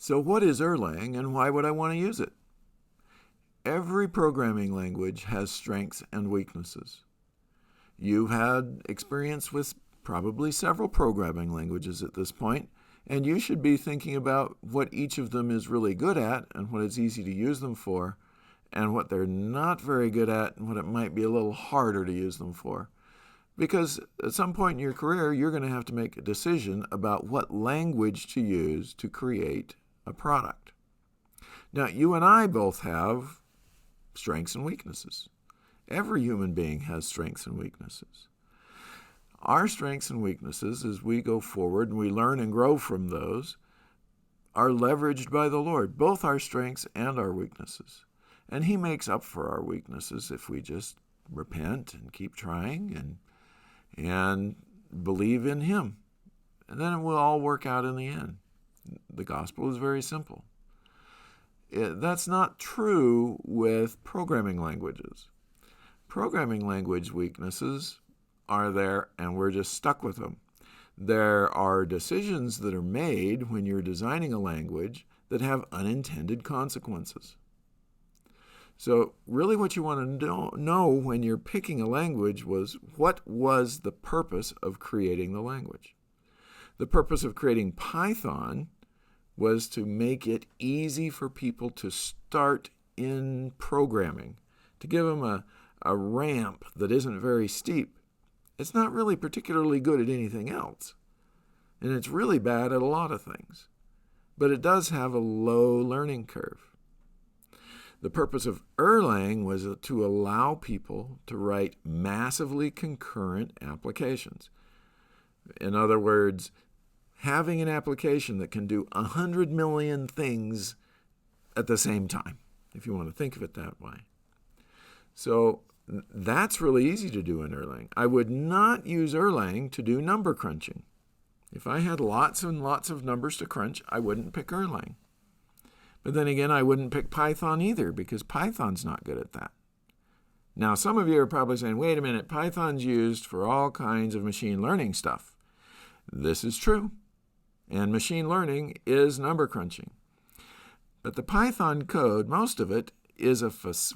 So what is Erlang and why would I want to use it? Every programming language has strengths and weaknesses. You've had experience with probably several programming languages at this point, and you should be thinking about what each of them is really good at and what it's easy to use them for, and what they're not very good at and what it might be a little harder to use them for. Because at some point in your career, you're going to have to make a decision about what language to use to create a product. Now, you and I both have strengths and weaknesses. Every human being has strengths and weaknesses. Our strengths and weaknesses, as we go forward and we learn and grow from those, are leveraged by the Lord, both our strengths and our weaknesses. And He makes up for our weaknesses if we just repent and keep trying and believe in Him. And then it will all work out in the end. The gospel is very simple. That's not true with programming languages. Programming language weaknesses are there, and we're just stuck with them. There are decisions that are made when you're designing a language that have unintended consequences. So really what you want to know when you're picking a language was, what was the purpose of creating the language? The purpose of creating Python was to make it easy for people to start in programming, to give them a ramp that isn't very steep. It's not really particularly good at anything else, and it's really bad at a lot of things, but it does have a low learning curve. The purpose of Erlang was to allow people to write massively concurrent applications. In other words, having an application that can do 100 million things at the same time, if you want to think of it that way. So that's really easy to do in Erlang. I would not use Erlang to do number crunching. If I had lots and lots of numbers to crunch, I wouldn't pick Erlang. But then again, I wouldn't pick Python either, because Python's not good at that. Now, some of you are probably saying, wait a minute, Python's used for all kinds of machine learning stuff. This is true. And machine learning is number crunching. But the Python code, most of it, is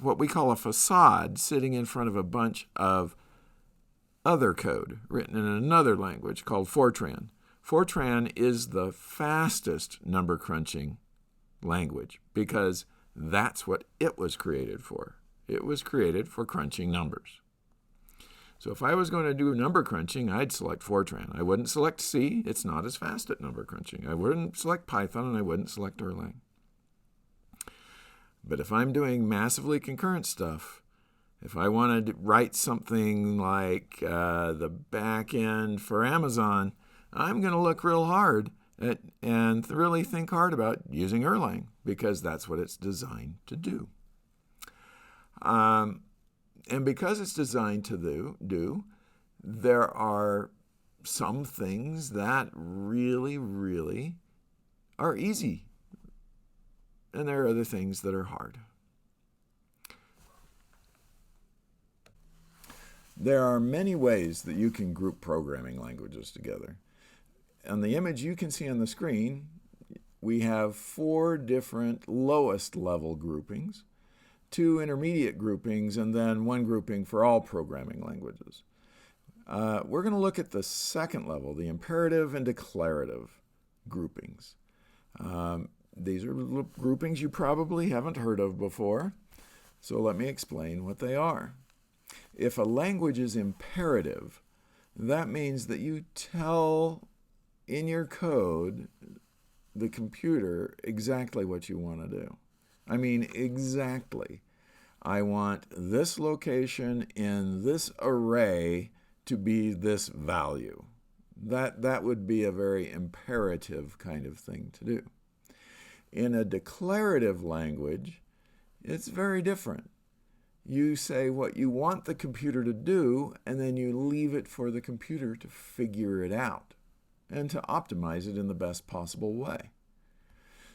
what we call a facade sitting in front of a bunch of other code written in another language called Fortran. Fortran is the fastest number crunching language because that's what it was created for. It was created for crunching numbers. So if I was going to do number crunching, I'd select Fortran. I wouldn't select C. It's not as fast at number crunching. I wouldn't select Python, and I wouldn't select Erlang. But if I'm doing massively concurrent stuff, if I want to write something like the back end for Amazon, I'm going to look real hard and really think hard about using Erlang because that's what it's designed to do. And because it's designed to do, there are some things that really, really are easy. And there are other things that are hard. There are many ways that you can group programming languages together. On the image you can see on the screen, we have 4 different lowest level groupings, 2 intermediate groupings, and then 1 grouping for all programming languages. We're going to look at the second level, the imperative and declarative groupings. These are groupings you probably haven't heard of before, so let me explain what they are. If a language is imperative, that means that you tell in your code the computer exactly what you want to do. I mean, exactly. I want this location in this array to be this value. That would be a very imperative kind of thing to do. In a declarative language, it's very different. You say what you want the computer to do, and then you leave it for the computer to figure it out and to optimize it in the best possible way.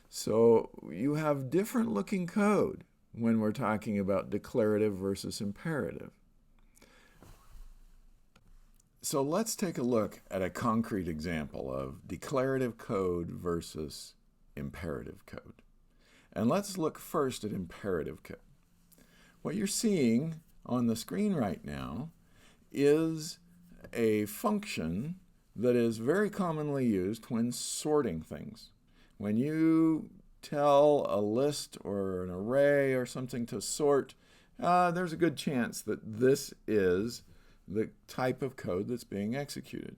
So you have different looking code when we're talking about declarative versus imperative. So let's take a look at a concrete example of declarative code versus imperative code. And let's look first at imperative code. What you're seeing on the screen right now is a function that is very commonly used when sorting things. When you tell a list or an array or something to sort, there's a good chance that this is the type of code that's being executed.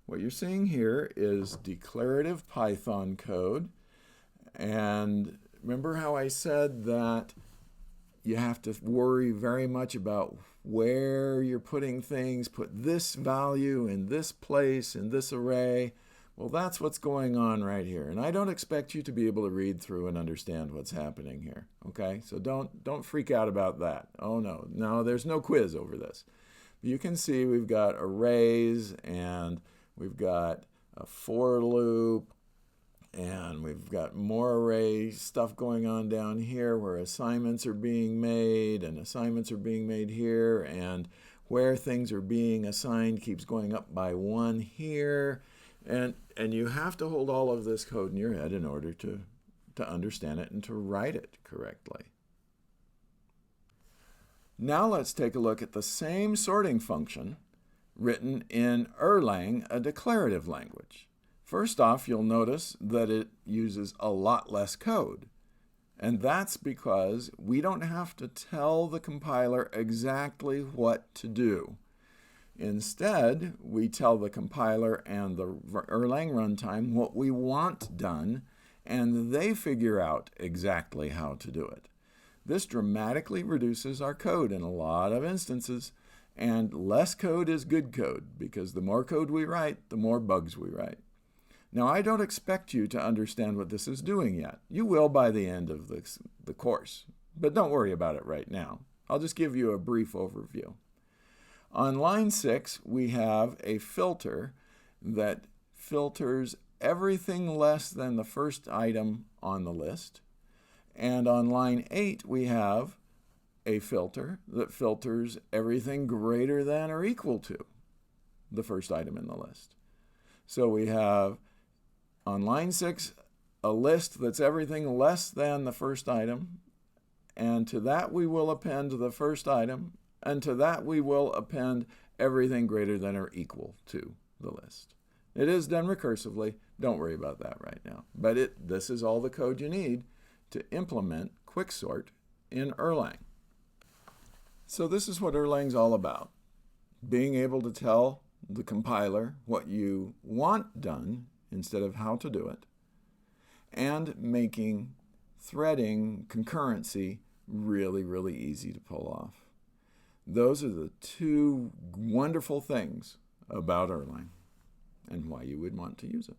What you're seeing here is declarative Python code. And remember how I said that you have to worry very much about where you're putting things, put this value in this place, in this array. Well, that's what's going on right here. And I don't expect you to be able to read through and understand what's happening here. Okay? So don't freak out about that. Oh no, there's no quiz over this. You can see we've got arrays and we've got a for loop, and we've got more array stuff going on down here where assignments are being made, and assignments are being made here, and where things are being assigned keeps going up by 1 here. And you have to hold all of this code in your head in order to understand it and to write it correctly. Now let's take a look at the same sorting function written in Erlang, a declarative language. First off, you'll notice that it uses a lot less code. And that's because we don't have to tell the compiler exactly what to do. Instead, we tell the compiler and the Erlang runtime what we want done, and they figure out exactly how to do it. This dramatically reduces our code in a lot of instances, and less code is good code, because the more code we write, the more bugs we write. Now, I don't expect you to understand what this is doing yet. You will by the end of the course, but don't worry about it right now. I'll just give you a brief overview. On line 6, we have a filter that filters everything less than the first item on the list. And on line 8, we have a filter that filters everything greater than or equal to the first item in the list. So we have on line 6 a list that's everything less than the first item, and to that we will append the first item, and to that we will append everything greater than or equal to the list. It is done recursively. Don't worry about that right now. But this is all the code you need to implement quicksort in Erlang. So this is what Erlang's all about. Being able to tell the compiler what you want done instead of how to do it, and making threading, concurrency, really, really easy to pull off. Those are the two wonderful things about Erlang and why you would want to use it.